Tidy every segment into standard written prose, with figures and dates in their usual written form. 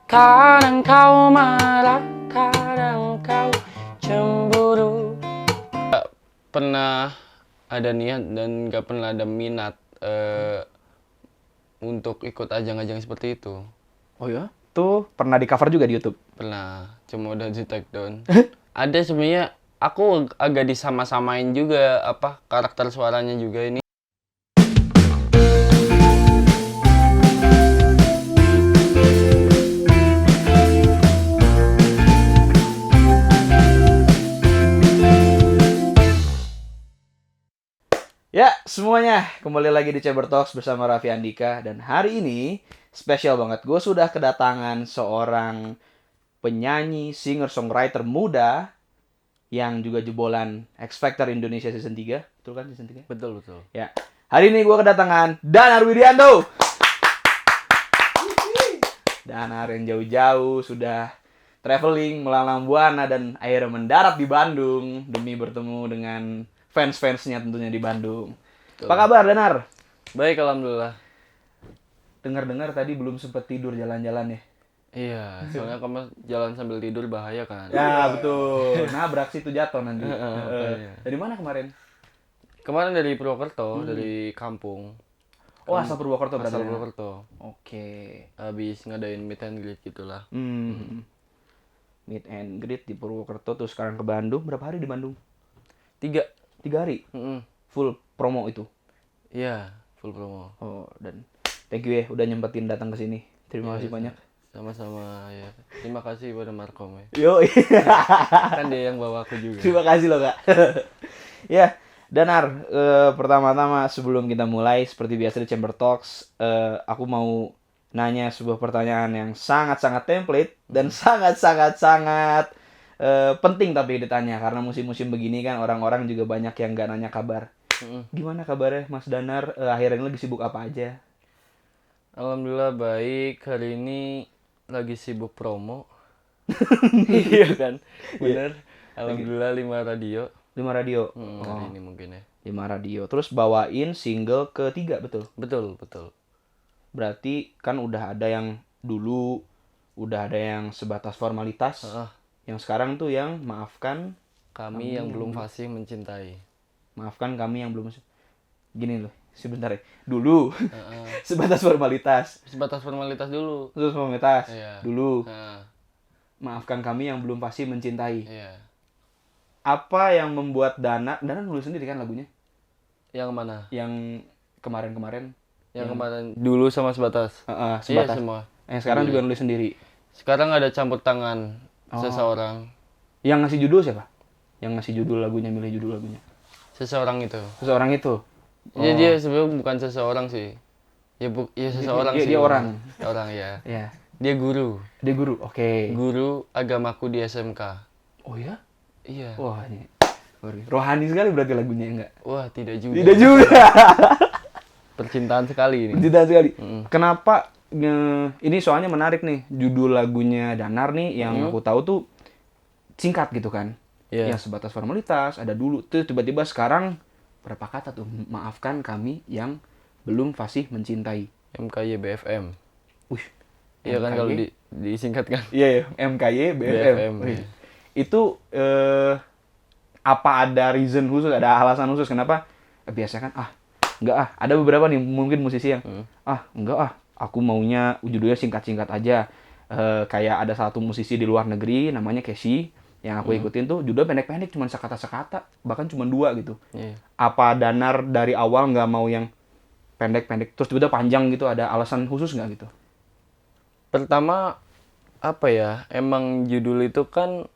Kadang kau marah, kadang kau cemburu. Gak pernah ada niat dan gak pernah ada minat untuk ikut ajang-ajang seperti itu. Oh ya? Tuh pernah di cover juga di YouTube? Pernah, cuma udah di take down. Ada sebenarnya, aku agak disama-samain juga apa karakter suaranya juga ini. Ya, semuanya kembali lagi di Chamber Talks bersama Raffi Andika. Dan hari ini spesial banget. Gue sudah kedatangan seorang penyanyi, singer-songwriter muda yang juga jebolan X Factor Indonesia Season 3. Betul kan Season 3? Betul. Ya. Hari ini gue kedatangan Danar Widianto. Danar yang jauh-jauh sudah traveling melalang buana dan akhirnya mendarat di Bandung demi bertemu dengan fans-fansnya tentunya di Bandung. Betul. Apa kabar Danar? Baik, alhamdulillah. Dengar-dengar tadi belum sempat tidur jalan-jalan ya? Iya, soalnya kamu jalan sambil tidur bahaya kan. Ya betul. Nabrak situ jatuh nanti. Makanya. Dari mana kemarin? Kemarin dari Purwokerto, dari kampung. Oh asal Purwokerto berarti. Asal ya? Purwokerto. Oke. Habis ngadain meet and greet gitulah. Meet and greet di Purwokerto terus sekarang ke Bandung. Berapa hari di Bandung? 3. 3 hari. Full promo itu. Iya, full promo. Oh dan thank you ya udah nyempetin datang ke sini. Terima kasih banyak. Sama-sama ya. Terima kasih pada Markom ya. Yo. Kan dia yang bawa aku juga. Terima kasih loh kak. Ya, Danar, pertama-tama sebelum kita mulai seperti biasa di Chamber Talks, aku mau nanya sebuah pertanyaan yang sangat-sangat template dan sangat-sangat penting tapi ditanya karena musim-musim begini kan orang-orang juga banyak yang nggak nanya kabar. Gimana kabarnya Mas Danar? Akhirnya lagi sibuk apa aja? Alhamdulillah baik. Hari ini lagi sibuk promo. Iya kan? Bener. Alhamdulillah 5 radio. 5 radio. Hari ini mungkin ya. 5 radio. Terus bawain single ketiga, betul? Betul. Berarti kan udah ada yang dulu, udah ada yang sebatas formalitas. Yang sekarang tuh yang maafkan Kami yang belum fasih mencintai. Maafkan kami yang belum. Gini loh, sebentar ya. Dulu sebatas formalitas. Sebatas formalitas dulu. Terus formalitas. Iya. Dulu. Nah, Maafkan kami yang belum fasih mencintai. iya. Apa yang membuat Danar nulis sendiri kan lagunya? Yang mana? Yang kemarin-kemarin. Yang kemarin dulu sama sebatas. Sebatas. Iya semua. Yang sekarang juga nulis sendiri. Sekarang ada campur tangan seseorang. Yang ngasih judul siapa? Yang ngasih judul lagunya, milih judul lagunya. Seseorang itu. Seseorang itu. Ya dia sebenarnya bukan seseorang sih. Ya seseorang sih. Dia orang. Orang ya. Ya. Dia guru. Dia guru. Oke. Guru agamaku di SMK. Oh ya? Iya. Wah, ini rohani sekali berarti lagunya enggak? Wah, tidak juga. Tidak juga. Percintaan sekali ini. Percintaan sekali. Kenapa ini soalnya menarik nih. Judul lagunya Danar nih yang aku tahu tuh singkat gitu kan. Iya. Yang sebatas formalitas, ada dulu. Tuh tiba-tiba sekarang berapa kata tuh? Maafkan kami yang belum fasih mencintai. MKY BFM. Wih. Iya kan kalau disingkatkan. Iya, MKY BFM. Wih. Iya. Itu apa ada reason khusus, ada alasan khusus kenapa? Biasanya kan enggak ada beberapa nih mungkin musisi yang enggak aku maunya judulnya singkat-singkat aja. Kayak ada satu musisi di luar negeri namanya Casey yang aku ikutin tuh judulnya pendek-pendek cuma sekata-sekata, bahkan cuma 2 gitu. Iya. Apa Danar dari awal nggak mau yang pendek-pendek terus tiba-tiba panjang gitu, ada alasan khusus nggak gitu? Pertama apa ya? Emang judul itu kan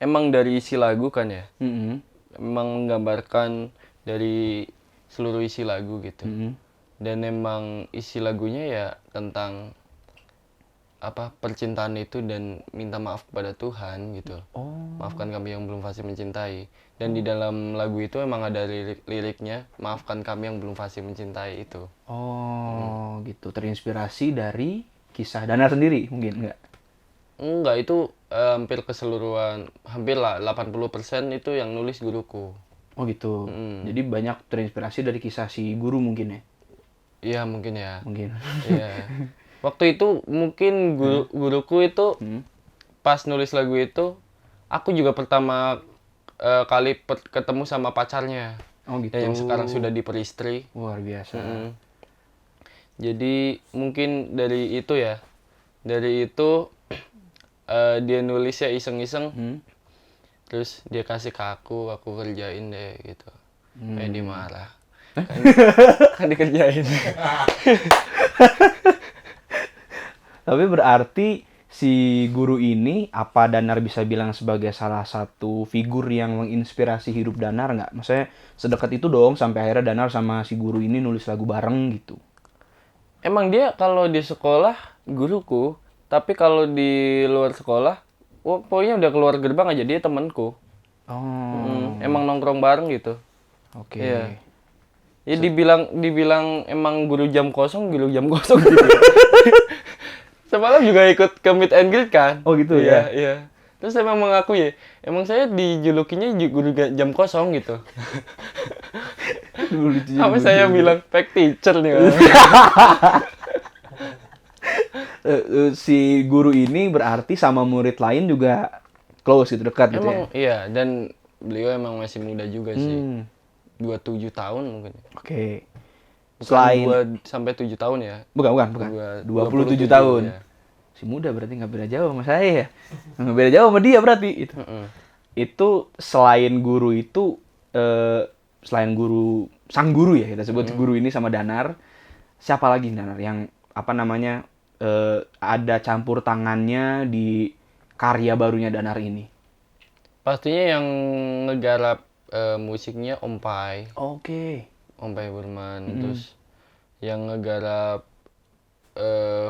emang dari isi lagu kan ya? Emang menggambarkan dari seluruh isi lagu gitu. Dan emang isi lagunya ya tentang percintaan itu dan minta maaf kepada Tuhan gitu. Maafkan kami yang belum fasih mencintai. Dan di dalam lagu itu emang ada liriknya, maafkan kami yang belum fasih mencintai itu. Gitu. Terinspirasi dari kisah Danar sendiri mungkin enggak? Enggak, itu hampir keseluruhan, hampir lah 80% itu yang nulis guruku. Oh gitu. Jadi banyak terinspirasi dari kisah si guru mungkin ya? Iya mungkin ya. Mungkin. Iya. Waktu itu mungkin guruku itu pas nulis lagu itu, aku juga pertama kali ketemu sama pacarnya. Oh gitu. Yang sekarang sudah diperistri. Luar biasa. Jadi mungkin dari itu ya. Dari itu dia nulis ya iseng-iseng. Terus dia kasih ke aku kerjain deh gitu. Kayak dia marah. Kan dikerjain. Tapi berarti si guru ini, apa Danar bisa bilang sebagai salah satu figur yang menginspirasi hidup Danar nggak? Maksudnya sedekat itu dong sampai akhirnya Danar sama si guru ini nulis lagu bareng gitu. Emang dia kalau di sekolah guruku, tapi kalau di luar sekolah, pokoknya udah keluar gerbang aja dia temanku. Emang nongkrong bareng gitu. Oke. Iya. Ya dibilang emang guru jam kosong gitu. Semalam juga ikut ke meet and greet kan. Oh gitu ya? ya? Iya. Terus emang mengaku ya, emang saya dijulukinya guru jam kosong gitu. Apa saya bilang fake teacher nih. Si guru ini berarti sama murid lain juga close gitu, dekat gitu Emang ya? iya, dan beliau emang masih muda juga sih. 27 tahun mungkin. Oke. Selain 2 sampai 7 tahun ya. Bukan. 27 tahun. Ya. Si muda berarti nggak beda jauh sama saya ya. Nggak beda jauh sama dia berarti. Itu selain guru itu, selain guru, sang guru ya kita sebut guru ini sama Danar, siapa lagi Danar yang apa namanya ada campur tangannya di karya barunya Danar ini? Pastinya yang ngegarap musiknya Om Pai. Oke. Om Pai Burman. Terus yang ngegarap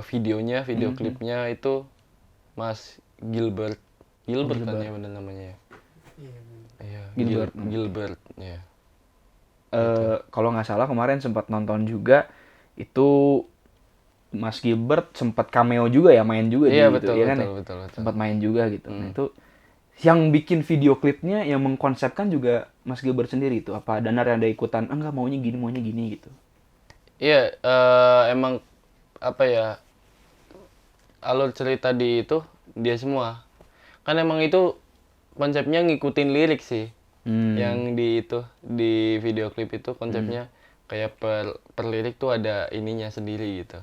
video klipnya itu Mas Gilbert kan ya benar namanya. Iya. Gilbert ya. Kalau nggak salah kemarin sempat nonton juga, itu Mas Gilbert sempat cameo juga ya, main juga Iya, di betul, itu ya kan betul. sempat main juga gitu. Nah, itu yang bikin video klipnya, yang mengkonsepkan juga Mas Gilbert sendiri itu, apa Danar yang ada ikutan enggak maunya gini gitu? Iya, emang apa ya, alur cerita di itu dia semua kan emang itu konsepnya ngikutin lirik sih. Yang di video klip itu konsepnya kayak per lirik tuh ada ininya sendiri gitu.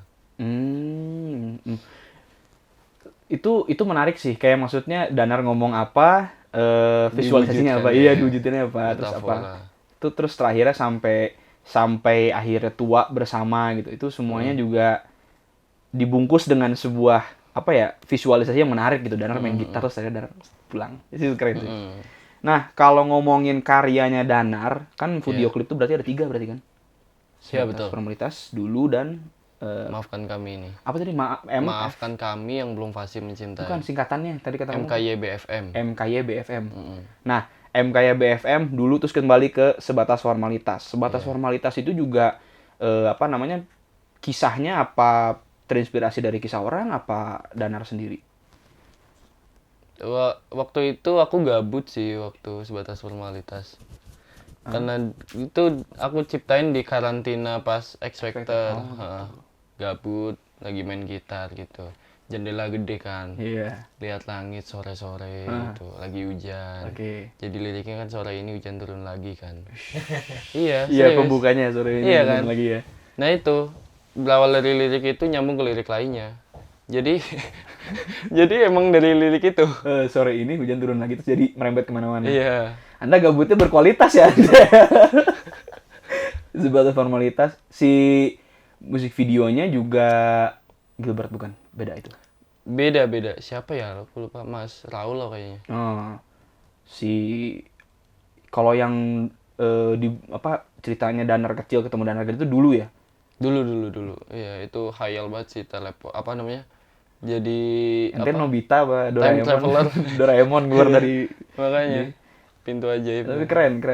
Itu menarik sih, kayak maksudnya Danar ngomong apa, visualisasinya apa, Diwujudkan, diwujudinnya apa, terus apa, Metafora. itu terus terakhirnya sampai akhirnya tua bersama gitu, itu semuanya juga dibungkus dengan sebuah apa ya, visualisasi yang menarik gitu. Danar main gitar terus akhirnya Danar pulang, itu keren sih. Nah, kalau ngomongin karyanya Danar, kan video klip itu berarti ada 3 berarti kan? Iya, betul. Formalitas, Dulu, dan Maafkan kami ini. apa tadi? Maafkan kami yang belum fasih mencintai. Bukan singkatannya, tadi kata kamu. MKYBFM. MKYBFM. Nah, MKYBFM dulu terus kembali ke Sebatas Formalitas. Sebatas Formalitas itu juga apa namanya? Kisahnya apa terinspirasi dari kisah orang, apa Danar sendiri? Waktu itu aku gabut sih waktu Sebatas Formalitas. Karena itu aku ciptain di karantina pas X Factor. Gabut, lagi main gitar gitu. Jendela gede kan. Iya. Lihat langit sore-sore gitu, lagi hujan. Jadi liriknya kan sore ini hujan turun lagi kan. Iya, Iya, pembukanya sore ini iya kan? lagi ya. Nah itu, berawal dari lirik itu nyambung ke lirik lainnya. Jadi jadi emang dari lirik itu. Sore ini hujan turun lagi terus jadi merembet kemana-mana. Iya. Anda gabutnya berkualitas ya. Sebatas Formalitas, si musik videonya juga Gilbert bukan? Beda itu. Beda. Siapa ya? Aku lupa. Mas Raul loh kayaknya. Kalau yang di apa ceritanya Danar kecil ketemu Danar gede itu dulu ya? Dulu. Iya, itu khayal banget sih apa namanya? Jadi Ente Nobita apa Time Traveler. Doraemon keluar dari makanya pintu ajaib. Tapi keren.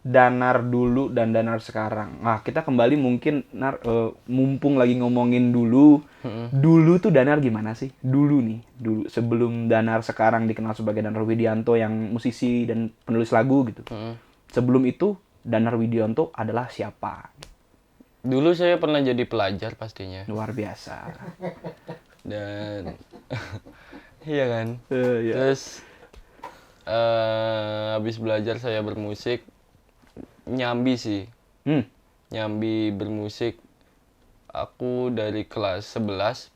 Danar dulu dan Danar sekarang. Nah, kita kembali mungkin mumpung lagi ngomongin dulu. Dulu tuh Danar gimana sih? Dulu sebelum Danar sekarang dikenal sebagai Danar Widianto yang musisi dan penulis lagu gitu. Sebelum itu Danar Widianto adalah siapa? Dulu saya pernah jadi pelajar pastinya. Luar biasa. Dan iya kan. Iya. Terus habis belajar saya bermusik, nyambi sih. Nyambi bermusik. Aku dari kelas 11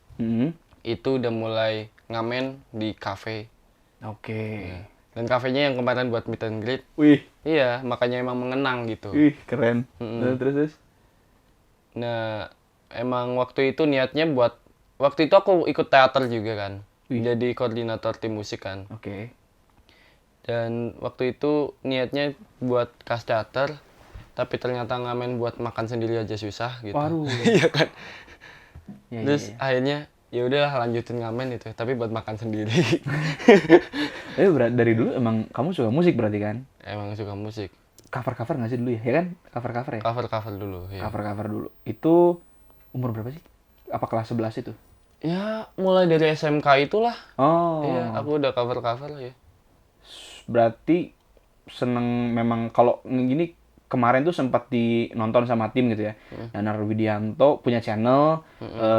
itu udah mulai ngamen di kafe. Oke. Nah, dan kafenya yang kemarin buat meet and greet. Wih. Iya, makanya emang mengenang gitu. Wih, keren. Terus. Nah, emang waktu itu niatnya waktu itu aku ikut teater juga kan. Jadi koordinator tim musik kan. Oke. Dan waktu itu niatnya buat kas teater, tapi ternyata ngamen buat makan sendiri aja susah gitu. Waduh. Iya kan. Ya, Terus akhirnya ya udahlah lanjutin ngamen itu, tapi buat makan sendiri. Dari dulu emang kamu suka musik berarti kan? Emang suka musik. Cover nggak sih dulu ya? Ya kan? Cover ya? Cover dulu. Ya. Cover dulu. Itu umur berapa sih? Apa kelas 11 itu? Ya mulai dari SMK itulah. Oh. Iya, aku udah cover ya. Berarti seneng memang kalau gini kemarin tuh sempat dinonton sama tim gitu ya. Danar Widianto punya channel,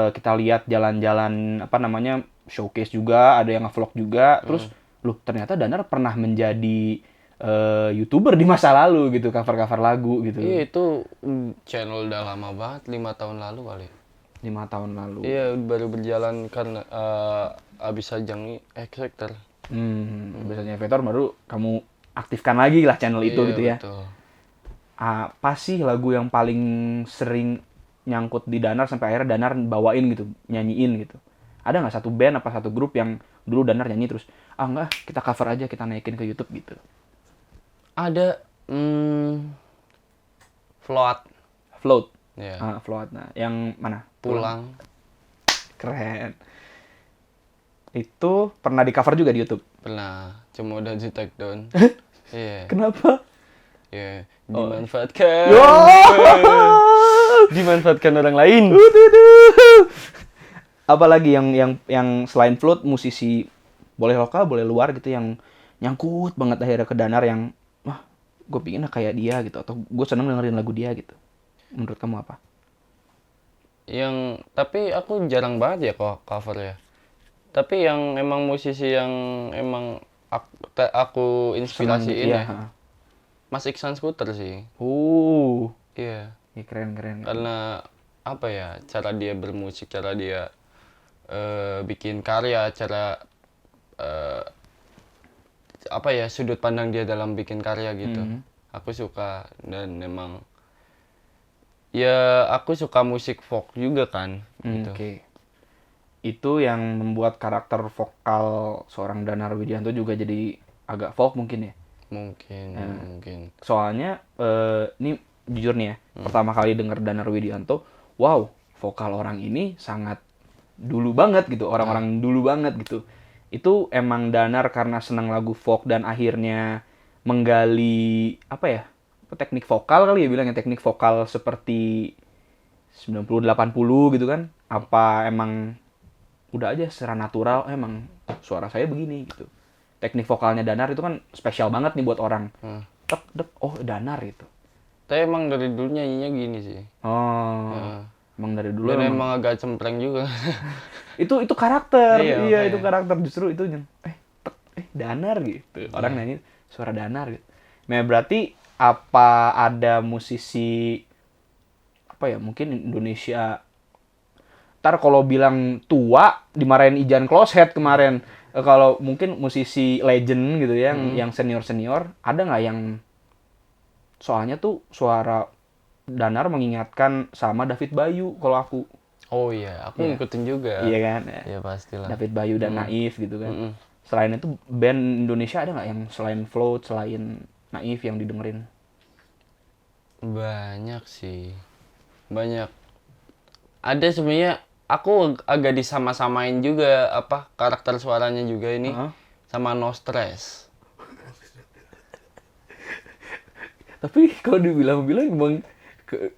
kita lihat jalan-jalan apa namanya showcase juga, ada yang nge-vlog juga. Terus ternyata Danar pernah menjadi YouTuber di masa lalu gitu, cover lagu gitu. Iya, itu channel udah lama banget, 5 tahun lalu kali. 5 tahun lalu. Iya, baru berjalan karena abis ajang X Factor. Biasanya Vetor baru kamu aktifkan lagi lah channel itu gitu ya. Betul. Apa sih lagu yang paling sering nyangkut di Danar sampai akhirnya Danar bawain gitu, nyanyiin gitu? Ada nggak satu band apa satu grup yang dulu Danar nyanyi terus, enggak, kita cover aja, kita naikin ke YouTube gitu? Ada Float. Ya. Float. Nah, yang mana? Pulang. Keren. Itu pernah di cover juga di YouTube? Pernah, cuma udah di take down. Iya. Kenapa? Iya, dimanfaatkan. Dimanfaatkan orang lain. Apalagi yang selain Float, musisi boleh lokal, boleh luar gitu yang nyangkut banget akhirnya ke Danar yang gue pingin kayak dia gitu, atau gue seneng dengerin lagu dia gitu. Menurut kamu apa? Tapi aku jarang banget ya cover ya. Tapi yang emang musisi yang emang aku inspirasiin ya. Mas Iksan Skuter sih. Iya. Ya, keren. Karena apa ya, cara dia bermusik, cara dia bikin karya, cara apa ya, sudut pandang dia dalam bikin karya gitu. Aku suka, dan memang ya aku suka musik folk juga kan. Gitu. Oke. Itu yang membuat karakter vokal seorang Danar Widianto juga jadi agak folk mungkin ya? Mungkin. Soalnya ini jujur nih ya, pertama kali denger Danar Widianto, wow, vokal orang ini sangat dulu banget gitu, orang-orang dulu banget gitu. Itu emang Danar karena senang lagu folk dan akhirnya menggali apa ya, teknik vokal kali ya bilangnya, teknik vokal seperti 90-80 gitu kan? Apa emang udah aja secara natural emang suara saya begini gitu. Teknik vokalnya Danar itu kan spesial banget nih buat orang. Oh Danar itu. Tapi emang dari dulu nyanyinya gini sih. Emang dari dulu. Dan emang agak cempreng juga. itu karakter. Iya, itu karakter, justru itu Danar gitu. Orang nyanyi suara Danar gitu. Nah, berarti apa ada musisi apa ya, mungkin Indonesia, ntar kalau bilang tua dimarahin Ijan Closehead kemarin. Kalau mungkin musisi legend gitu ya, yang senior ada nggak yang soalnya tuh suara Danar mengingatkan sama David Bayu kalau aku. Oh iya, aku ngikutin juga. Iya kan? Iya pastilah. David Bayu dan Naif gitu kan. Selain itu band Indonesia ada nggak yang selain Float, selain Naif yang didengerin? Banyak sih. Banyak. Ada sebenarnya, aku agak disama-samain juga apa karakter suaranya juga ini sama No Stress. Tapi kalau dibilang emang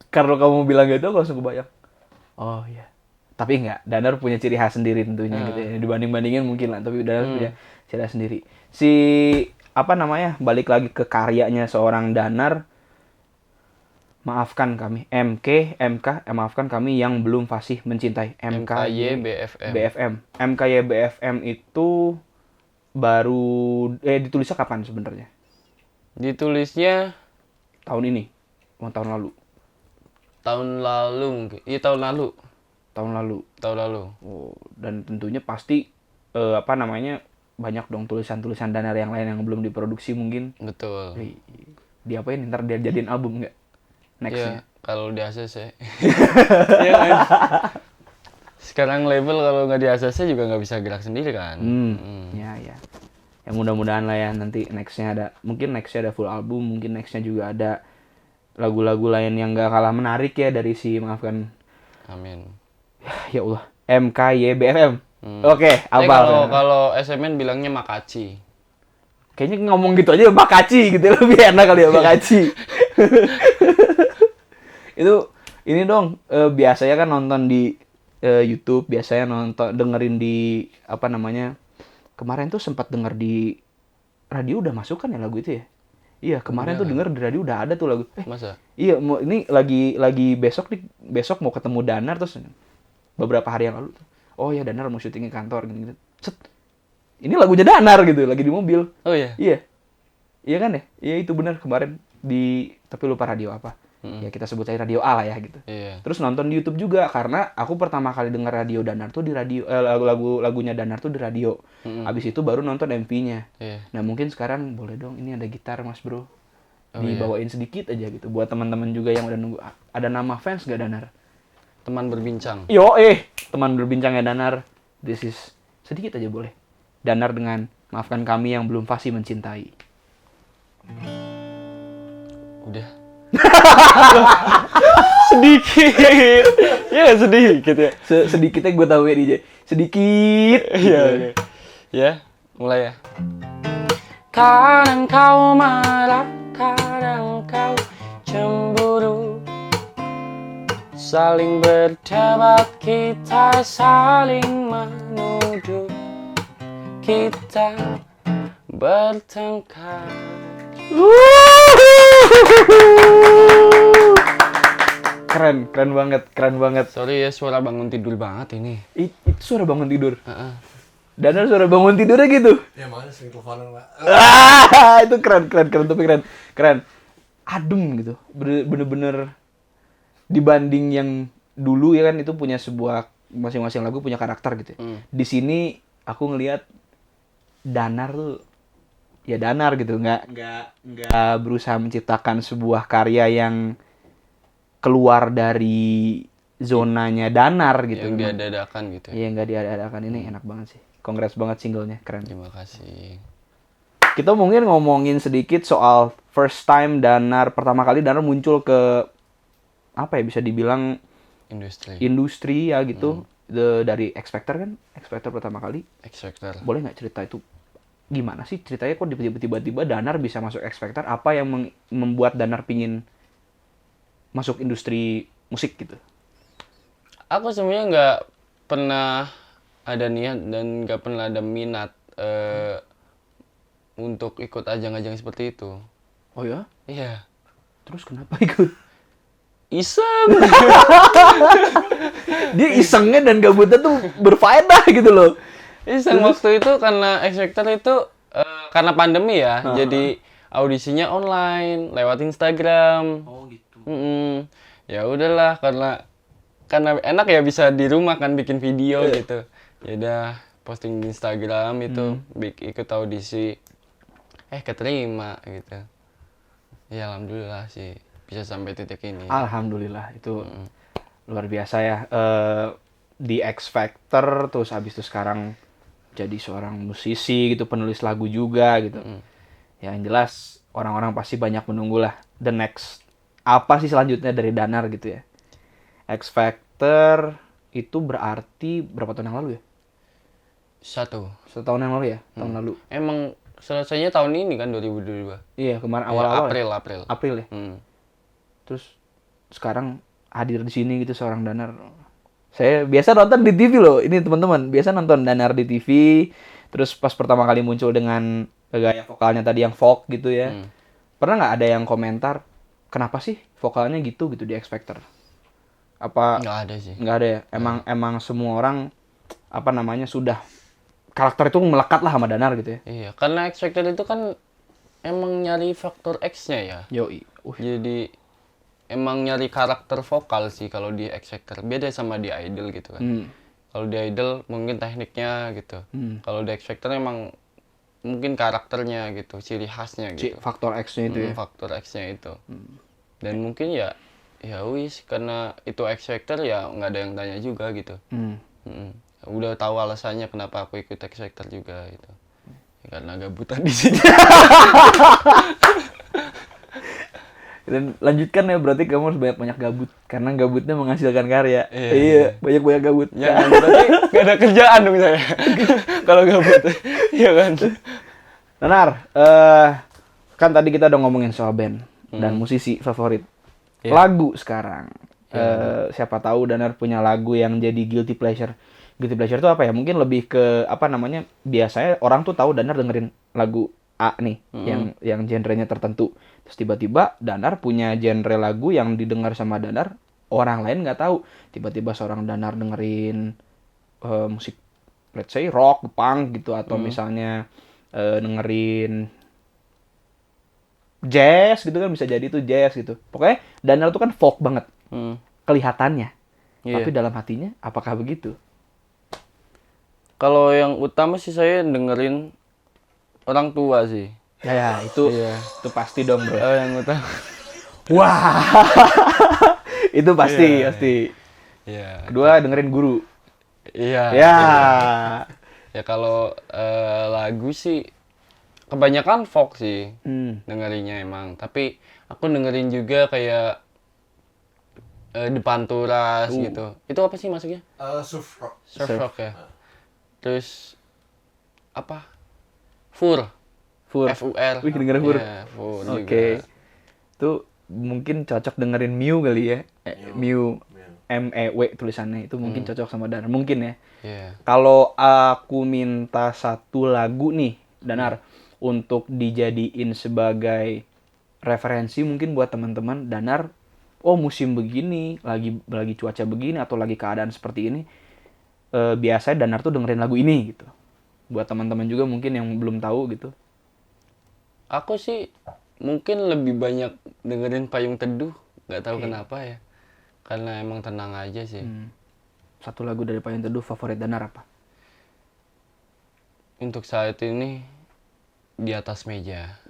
karena kamu bilang gitu aku langsung kebayang. Oh iya. Tapi enggak, Danar punya ciri khas sendiri tentunya gitu ya. Dibanding-bandingin mungkin lah, tapi Danar punya ciri khas sendiri. Balik lagi ke karyanya seorang Danar. Maafkan kami. Maafkan kami yang belum fasih mencintai. MKYBFM. BFM. MKYBFM itu baru ditulisnya kapan sebenarnya? Ditulisnya Tahun ini. Tahun lalu. tahun lalu mungkin. Iya, tahun lalu. Tahun lalu. Oh, dan tentunya pasti banyak dong tulisan-tulisan Danar yang lain yang belum diproduksi mungkin. Betul. Diapain ntar dia jadiin album nggak? Nextnya. Iya, kalau di ACC. Iya kan? Sekarang label kalau nggak di ACC juga nggak bisa gerak sendiri kan. Ya. Ya mudah-mudahan lah ya nanti nextnya ada full album, mungkin nextnya juga ada lagu-lagu lain yang nggak kalah menarik ya dari si Maafkan. Amin. Ya Allah. MKYBFM. Oke, abal. Kalau SMN bilangnya Makaci. Kayaknya ngomong gitu aja Makaci gitu lebih enak kali ya Makaci. Ini dong biasanya kan nonton di YouTube, biasanya dengerin di kemarin tuh sempat denger di radio udah masuk kan ya lagu itu ya? Iya, kemarin tuh denger di radio udah ada tuh lagu. Masa? Iya, ini lagi besok mau ketemu Danar terus beberapa hari yang lalu. Oh ya Danar mau syuting di kantor gitu. Set. Ini lagunya Danar gitu, lagi di mobil. Oh iya. Iya. Iya kan ya? Iya itu benar kemarin tapi lupa radio apa. Ya kita sebut aja radio A lah ya gitu. Iya. Terus nonton di YouTube juga karena aku pertama kali denger radio Danar tuh di radio lagunya Danar tuh di radio. Abis itu baru nonton MV-nya. Iya. Nah, mungkin sekarang boleh dong ini ada gitar Mas Bro. Dibawain sedikit aja gitu buat teman-teman juga yang udah nunggu. Ada nama fans gak Danar? Teman berbincang. Teman berbincangnya Danar. This is sedikit aja boleh. Danar dengan Maafkan Kami yang belum fasih mencintai. Udah. Sedikit. Ya sedikit ya. Sedikitnya gue tahu ya DJ. Sedikit. Iya. Ya, mulai ya. Kadang kau marah, kadang kau cemburu. Saling berdebat, kita saling menuduh. Kita bertengkar. Keren banget. Sorry ya, suara bangun tidur banget ini. Itu suara bangun tidur. Danar suara bangun tidurnya gitu. Ya mana sering teleponan, Pak. Itu keren tapi keren. Adem gitu. Bener-bener dibanding yang dulu ya kan itu punya sebuah masing-masing lagu punya karakter gitu. Di sini aku ngelihat Danar tuh ya Danar gitu, nggak berusaha menciptakan sebuah karya yang keluar dari zonanya Danar gitu. Yang diadakan gitu. Iya, nggak diadakan. Ini enak banget sih. Congrats banget singlenya, keren. Terima kasih. Kita mungkin ngomongin sedikit soal first time pertama kali Danar muncul ke apa ya bisa dibilang industri ya gitu. Dari X Factor kan? X Factor pertama kali. X Factor. Boleh nggak cerita itu? Gimana sih ceritanya kok tiba-tiba Danar bisa masuk X Factor? Apa yang membuat Danar pingin masuk industri musik gitu? Aku sebenarnya nggak pernah ada niat dan nggak pernah ada minat untuk ikut ajang-ajang seperti itu. Oh ya? Iya. Terus kenapa ikut? Iseng. Dia isengnya dan gabutnya tuh berfaedah gitu loh. Iseng waktu itu karena X Factor itu karena pandemi ya. Jadi audisinya online lewat Instagram. Oh gitu. Ya udahlah karena enak ya bisa di rumah kan bikin video gitu. Ya udah posting di Instagram itu ikut audisi. Keterima gitu. Ya alhamdulillah sih bisa sampai titik ini. Alhamdulillah itu luar biasa ya. Di X Factor terus habis itu sekarang jadi seorang musisi gitu, penulis lagu juga gitu. Ya yang jelas orang-orang pasti banyak menunggulah the next apa sih selanjutnya dari Danar gitu ya. X Factor itu berarti berapa tahun yang lalu ya? Satu tahun yang lalu ya, tahun lalu. Emang selesainya tahun ini kan 2022. Iya, kemarin awal-awal. April ya. Terus sekarang hadir di sini gitu seorang Danar. Saya biasa nonton di TV loh. Ini teman-teman, biasa nonton Danar di TV. Terus pas pertama kali muncul dengan gaya vokalnya tadi yang folk gitu ya. Pernah nggak ada yang komentar, kenapa sih vokalnya gitu di X Factor? Apa Nggak ada sih. nggak ada ya? Emang semua orang apa namanya sudah karakter itu melekat lah sama Danar gitu ya. Iya, karena X Factor itu kan emang nyari faktor X-nya ya. Yoi. Jadi emang nyari karakter vokal sih kalau di X Factor. Beda sama di Idol gitu kan. Kalau di Idol mungkin tekniknya gitu. Kalau di X Factor emang mungkin karakternya gitu, ciri khasnya gitu. Faktor X-nya itu ya. Faktor X-nya itu. Dan mungkin ya wis karena itu X Factor ya nggak ada yang tanya juga gitu. Udah tahu alasannya kenapa aku ikut X Factor juga gitu. Ya, karena gabutan di sini. Dan lanjutkan ya, berarti kamu harus banyak gabut karena gabutnya menghasilkan karya. Iya, banyak gabut. Jangan berarti nggak ada kerjaan dong saya. Kalau gabut. Iya kan. Danar, kan tadi kita udah ngomongin soal band dan musisi favorit. Lagu sekarang. Siapa tahu Danar punya lagu yang jadi guilty pleasure. Guilty pleasure itu apa ya? Mungkin lebih ke apa namanya? Biasanya orang tuh tahu Danar dengerin lagu A nih, yang genrenya tertentu. Terus tiba-tiba Danar punya genre lagu yang didengar sama Danar, orang lain nggak tahu. Tiba-tiba seorang Danar dengerin musik, let's say rock, punk gitu, atau misalnya dengerin jazz gitu kan, bisa jadi tuh jazz gitu. Pokoknya Danar tuh kan folk banget kelihatannya. Tapi dalam hatinya apakah begitu? Kalau yang utama sih saya dengerin orang tua sih. Ya itu pasti dong bro. Yang utama. Wah, itu pasti. Iya. Kedua dengerin guru. Iya. Ya. Ya kalau lagu sih kebanyakan folk sih dengerinnya emang. Tapi aku dengerin juga kayak The Panturas gitu. Itu apa sih masuknya? Surf rock. Surf rock ya. Terus apa? Fur. F-U-R. Wih, dengerin Fur. Iya, Fur Oke. juga. Itu mungkin cocok dengerin Mew kali ya. Mew. M-E-W tulisannya. Itu mungkin cocok sama Danar. Mungkin ya. Iya. Kalau aku minta satu lagu nih, Danar, untuk dijadiin sebagai referensi mungkin buat teman-teman, Danar, oh musim begini, lagi cuaca begini, atau lagi keadaan seperti ini, biasanya Danar tuh dengerin lagu ini gitu. Buat teman-teman juga mungkin yang belum tahu gitu. Aku sih mungkin lebih banyak dengerin Payung Teduh, nggak tahu kenapa ya. Karena emang tenang aja sih. Satu lagu dari Payung Teduh favorit Danar apa? Untuk saat ini Di Atas Meja.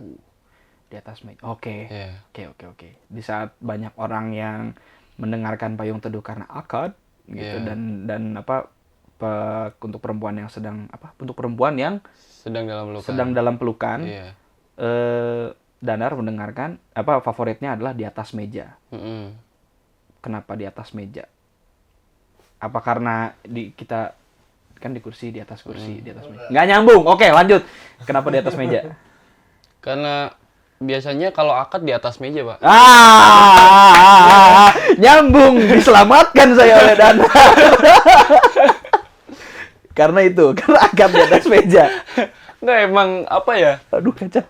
Di Atas Meja. Oke. Iya. Oke. Di saat banyak orang yang mendengarkan Payung Teduh karena akad gitu, dan apa, untuk perempuan yang sedang dalam pelukan. Iya. Danar mendengarkan apa, favoritnya adalah Di Atas Meja. Kenapa Di Atas Meja? Apa karena kita kan di kursi, di atas kursi, di atas meja? Nggak nyambung. Oke, lanjut. Kenapa Di Atas Meja? Karena biasanya kalau akad di atas meja, Pak. Nyambung. Diselamatkan saya oleh Danar. Karena akad di atas meja. Nggak, emang apa ya? Aduh, kacau.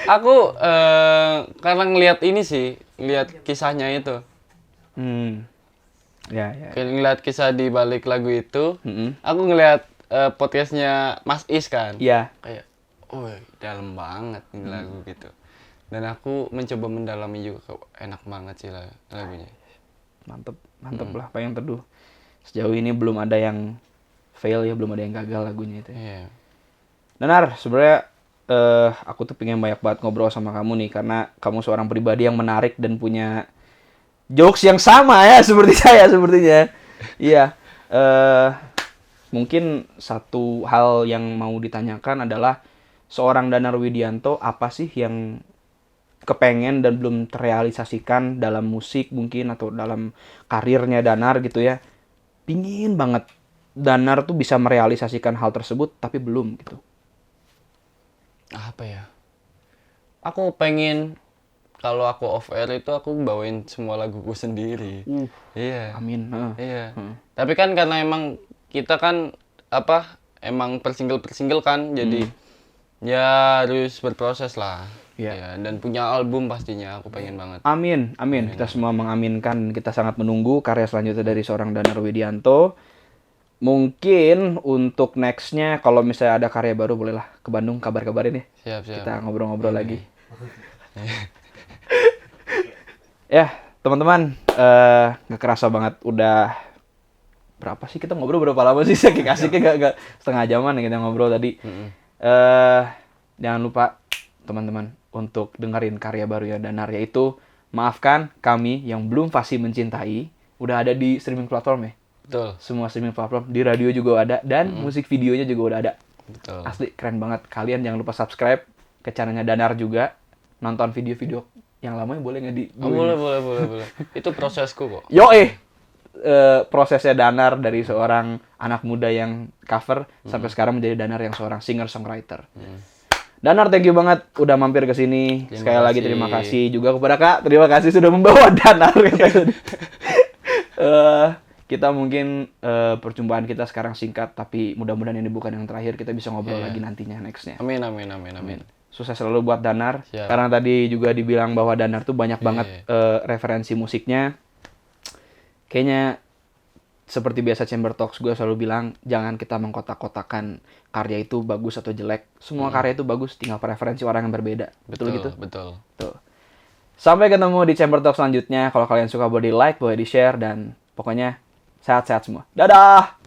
Aku karena ngelihat ini sih, lihat kisahnya itu. Ya. Ngelihat kisah di balik lagu itu. Aku ngelihat podcastnya Mas Is kan. Iya. Kayak, dalam banget ini lagu gitu. Dan aku mencoba mendalami juga, enak banget sih lagunya. Mantep lah Payung Teduh. Sejauh ini belum ada yang fail ya, belum ada yang gagal lagunya itu. Iya. Danar, sebenarnya aku tuh pengen banyak banget ngobrol sama kamu nih, karena kamu seorang pribadi yang menarik dan punya jokes yang sama ya seperti saya sepertinya. Iya. Mungkin satu hal yang mau ditanyakan adalah, seorang Danar Widianto apa sih yang kepengen dan belum terrealisasikan dalam musik mungkin, atau dalam karirnya Danar gitu ya. Pingin banget Danar tuh bisa merealisasikan hal tersebut tapi belum gitu. Apa ya? Aku pengen kalau aku off air itu aku bawain semua laguku sendiri. Iya. Amin. Iya. Tapi kan karena emang kita kan emang per single kan, jadi ya harus berproses lah. Ya, dan punya album pastinya aku pengen banget. Amin, amin. Kita semua mengaminkan. Kita sangat menunggu karya selanjutnya dari seorang Danar Widianto. Mungkin untuk nextnya, kalau misalnya ada karya baru, bolehlah ke Bandung kabar-kabarin ya. Siap. Kita ngobrol-ngobrol lagi. Ya, teman-teman, nggak kerasa banget udah berapa sih kita ngobrol, berapa lama sih? Saking asiknya gak setengah jaman ya kita ngobrol tadi. Jangan lupa teman-teman untuk dengerin karya barunya Danar, yaitu Maafkan Kami Yang Belum Fasih Mencintai. Udah ada di streaming platform ya. Betul. Semua streaming platform, di radio juga ada, dan musik videonya juga udah ada. Betul. Asli keren banget. Kalian jangan lupa subscribe ke channelnya Danar juga. Nonton video-video yang lamanya boleh nggak di? Boleh. Itu prosesku kok. Prosesnya Danar dari seorang anak muda yang cover sampai sekarang menjadi Danar yang seorang singer-songwriter. Danar, thank you banget udah mampir ke sini. Sekali lagi terima kasih juga kepada Kak. Terima kasih sudah membawa Danar. Kita mungkin perjumpaan kita sekarang singkat, tapi mudah-mudahan ini bukan yang terakhir. Kita bisa ngobrol lagi nantinya nextnya. Amin. Sukses selalu buat Danar. Siap. Karena tadi juga dibilang bahwa Danar tuh banyak banget referensi musiknya. Kayaknya seperti biasa Chamber Talks, gue selalu bilang jangan kita mengkotak-kotakan karya itu bagus atau jelek. Semua karya itu bagus, tinggal preferensi orang yang berbeda. Betul gitu? Betul. Tuh. Sampai ketemu di Chamber Talks selanjutnya. Kalau kalian suka boleh di like, boleh di share, dan pokoknya sehat-sehat semua. Dadah!